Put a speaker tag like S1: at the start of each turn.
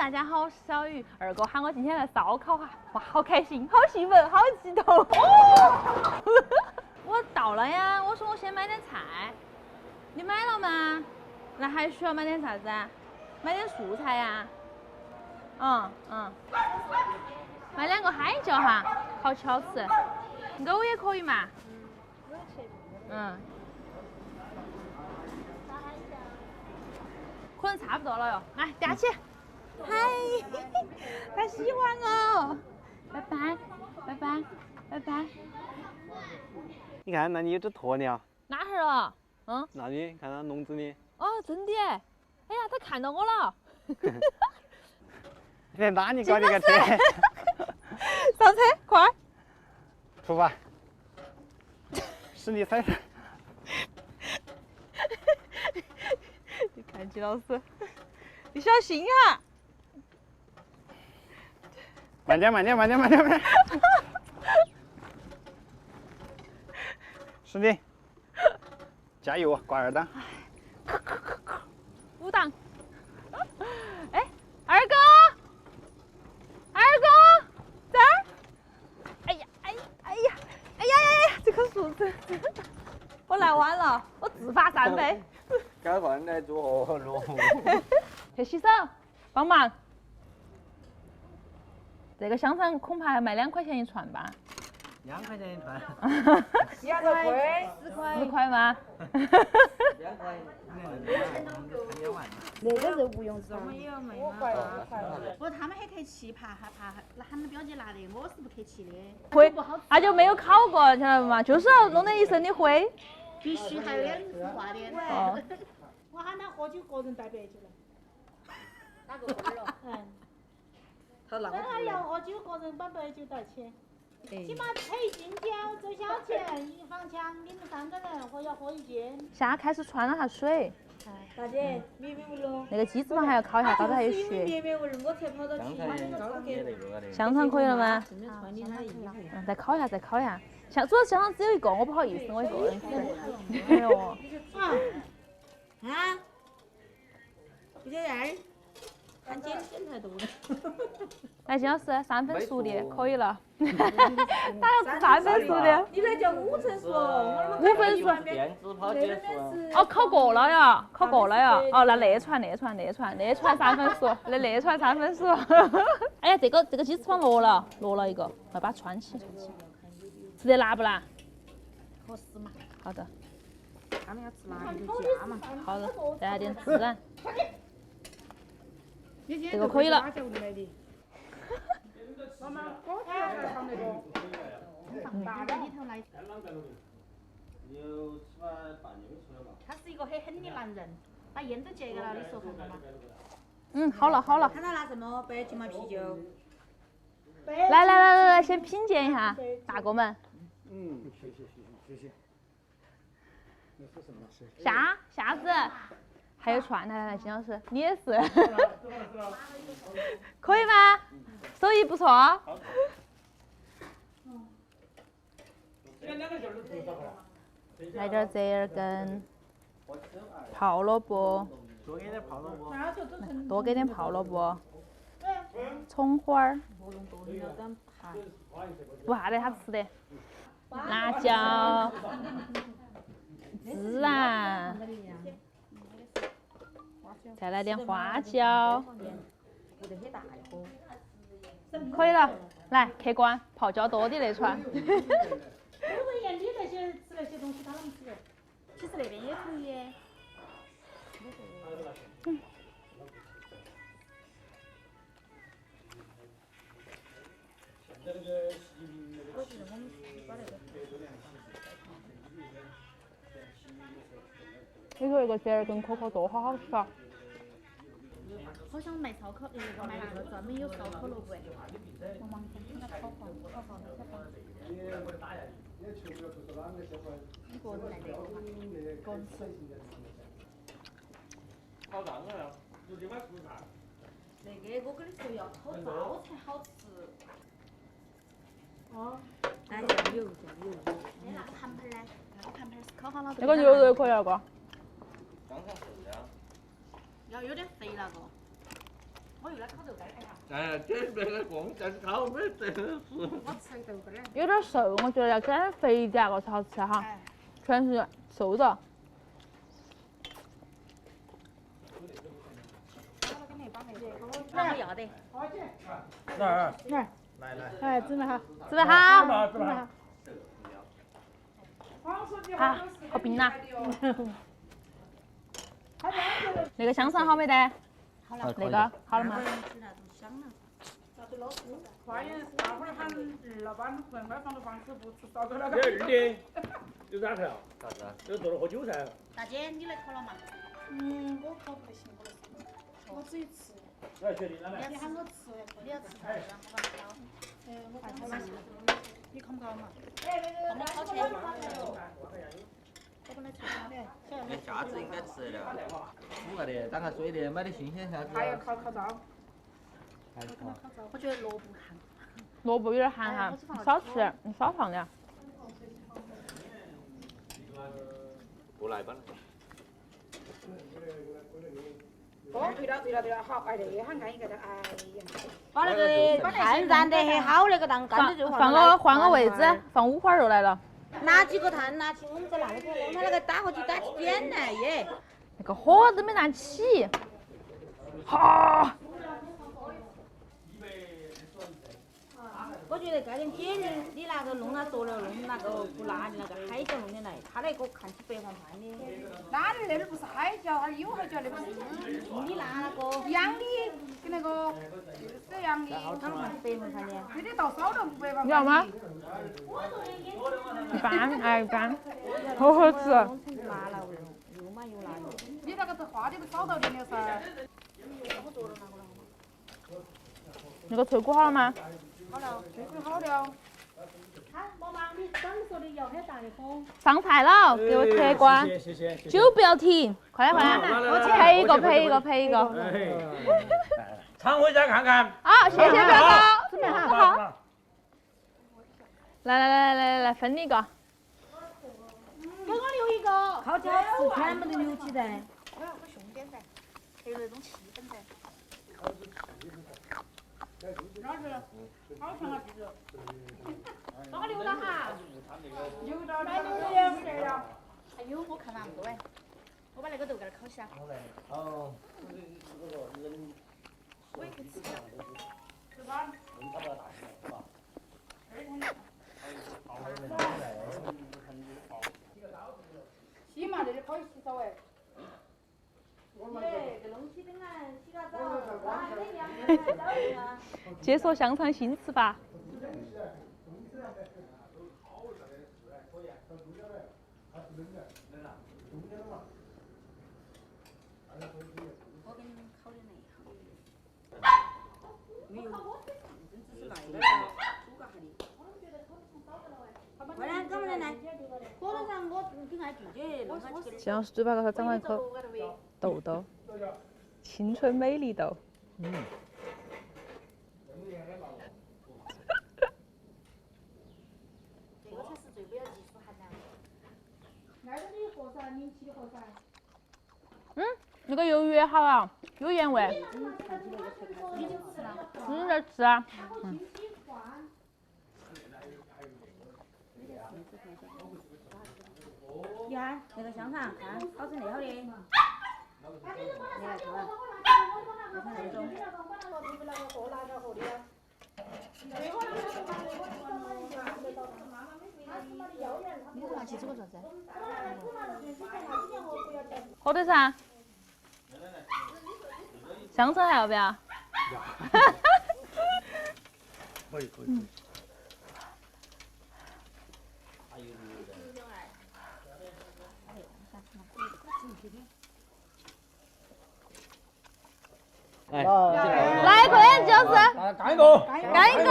S1: 大家好，我是小雨。二哥喊我今天来烧烤哈，哇，好开心，好兴奋，好激动。哦、我到了呀，我说我先买点菜，你买了吗？那还需要买点啥子啊？买点素菜呀。买2个海椒哈，烤起好吃。藕也可以嘛。可能差不多了哟。来，夹起。嗨，他喜欢我。拜拜，拜拜，拜拜。
S2: 你看，那你有只鸵鸟。
S1: 哪哈儿了？
S2: 那里看到笼子里。
S1: 哦，真的。哎呀，他看到我了。
S2: 在哪里搞这个车？
S1: 上车，快！
S2: 出发。使你赛车。
S1: 你看季老师，你小心啊！
S2: 慢点。使劲，加油啊！挂2档。
S1: 5档。哎，二哥，在？哎呀，这棵树子，我来晚了，我自罚3杯。
S2: 赶快来做活路。
S1: 去洗手，帮忙。这个香肠恐怕要卖2块钱一串吧
S2: 2块钱一串。
S3: 2块
S1: 4块吗？
S2: 2块。
S3: 那个是无用
S4: 我们也要卖
S3: 5
S4: 嘛。
S3: 块2块。
S4: 不，他们很客气，怕他们表姐拿的，我是不客气的。
S1: 灰，那就没有烤过，晓得吗？就是要弄得一身的灰。
S4: 必须还有2次化点。
S1: 哦。
S4: 我喊他喝酒，个人带白酒来。
S3: 哪个味儿了？
S4: 他那个。他要喝酒，个人把白酒带起。起码配敬酒，最小钱1房抢，你们3个人或要喝1斤。
S1: 现在开始穿了下水。
S3: 大姐，绵绵味了。
S1: 那个鸡翅膀还要烤一下，高头还有血。
S3: 绵绵味儿，我才跑到去买那个给。
S1: 香肠可以了吗？
S3: 穿的它一样。
S1: 再烤一下。主要香肠只有1个，我不好意思，我1个人吃。哎呦。
S3: 啊！不叫人，看剪太多了。
S1: 来，金老师，3分熟的可以了。他要吃3分熟的。
S3: 你那叫5成熟
S1: ，5分熟。
S2: 电子泡结束。
S1: 哦，烤过了呀。哦，那串3分熟，那串3分熟。哎呀，这个鸡翅膀落了1个，要把它串起。吃得辣不辣？
S4: 合适嘛？
S1: 好的。
S4: 他们要吃辣你就加嘛。
S1: 好的，再来点孜然。
S4: 这
S1: 个可以了。
S4: 妈妈，我还放那个。大的里头来。他是一个很狠的男人，把烟都戒了，你说看看嘛。
S1: 好了。
S3: 看他拿什么白酒嘛啤酒。
S1: 来，先品鉴一下，大哥们。
S2: 谢谢。那是什么？
S1: 虾子，还有串，来，金老师，你也是。可以吗？手艺不错。来点折耳根，泡萝卜，多给点泡萝卜，葱花儿，不怕得他吃的，辣椒，孜然，再来点花椒，可以了。来，客官，泡椒多的那串。
S4: 我问眼里那些吃那些东西，他啷么吃的？其实那边也可以。
S1: 你说那个折耳根可可多好吃啊！
S4: 好想卖烧烤，卖那个专门有烧烤萝卜。我忙天听他烤房那些房。一个人来这个嘛，个人吃。
S2: 好脏啊！直接买蔬菜。
S4: 那个我跟你说要烤灶才好吃。哦。
S3: 来酱油。
S4: 那个盘盘呢？那个盘盘是烤好了。
S1: 那个牛肉也可以了，哥。
S2: 刚才是的。
S4: 要有点肥那个。我
S5: 哎，这边的光但是烤没得事。
S1: 有点瘦，我觉得要加点肥点个才好吃哈，全是瘦的。
S3: 那我要得。
S5: 来
S4: 来，哎，准备好，
S1: 准备好，
S4: 准备好。
S1: 好，好冰呐。那个香肠好没得？
S3: 好了。
S1: 那个好了吗？
S4: 花园大伙儿喊老板问外房的房子不吃烧烤了。
S5: 这二的有啥子啊？啥子啊？有做了喝酒噻。
S3: 大姐，你来烤了吗？
S4: 我烤不行，我只有吃。
S5: 来，确定了没？
S4: 你喊我吃，
S3: 你要吃啥子？我帮你烤。
S4: 我烤嘛。你烤不烤嘛？
S3: 我们烤钱。
S4: 我本来吃烤的。
S6: 那虾子应该吃得了，煮个的，当个水的，买的新鲜虾子。
S4: 还要烤糟。
S3: 我觉得萝卜寒。
S1: 萝卜有点寒哈，你少吃，你少放点。
S5: 过来吧。
S4: 哦，对了，好，哎，那喊干一个的，哎呀。
S3: 把那个炭燃得很好，那个当干子就
S1: 换个位置，放五花肉来了。
S3: 拿几个炭，拿起我们在那里头用它那个打火机打起点来耶。
S1: 那个火都没拿起。好。
S3: 我觉得这点姐你拿个弄啊剁了弄那个不辣的那个海椒弄点来，它那个看起白黄黄的。
S4: 哪里那儿不是海椒，它有海椒那不是。
S3: 你拿那个
S4: 养的跟那个就是养的，
S3: 它们看白黄黄的。
S4: 这里到烧都不白黄。
S1: 要吗？一般，哎，一般，好好吃。
S3: 弄成麻辣味又麻又辣的。
S4: 你那个是花的都烧到里了噻。
S1: 那个脆骨好了吗？
S4: 好了，这个好了。
S7: 妈妈，你刚说的要很大一桶。
S1: 上菜了，给我客官。
S5: 谢谢。
S1: 酒不要停，快点。配一个。
S5: 常回家看看。
S1: 好，谢谢表哥，准备好。来，分你一个。
S7: 给我留一个。
S3: 烤起好吃，全部都留起噻。
S7: 我要个凶点噻，还有那种气氛噻。
S4: 哪是？好长啊，这个。
S7: 帮我留到哈。
S4: 留到哪留的呀？没得呀。
S7: 还有，我看那么多哎。我把那个豆干儿烤下。
S5: 哦。
S7: 我也可以吃了。
S4: 是吧？洗嘛，这里可以洗澡哎。
S3: 这弄起灯来，洗个澡，
S1: 解锁香肠新吃法。
S3: 我给你们烤的那好。没有，只是来的，煮个哈的。过来，干嘛来？火头上我挺爱自己弄下去的。
S1: 姜老师嘴巴高头长了一颗痘痘，青春美丽痘。
S7: 这个才是最不要技术含量。
S4: 那个你和噻，你起的和噻。
S1: 那个鱿鱼也好啊，有原味。
S7: 已经吃了。
S1: 在吃啊。
S3: 你看那个香肠，看烤成那好的。你看这个，看成那种。
S7: 你拿去这个做噻。
S1: 喝的啥？香肠还要不要？
S5: 可以。来，
S1: 来，快点，就是。
S5: 干一个。
S1: 干一个。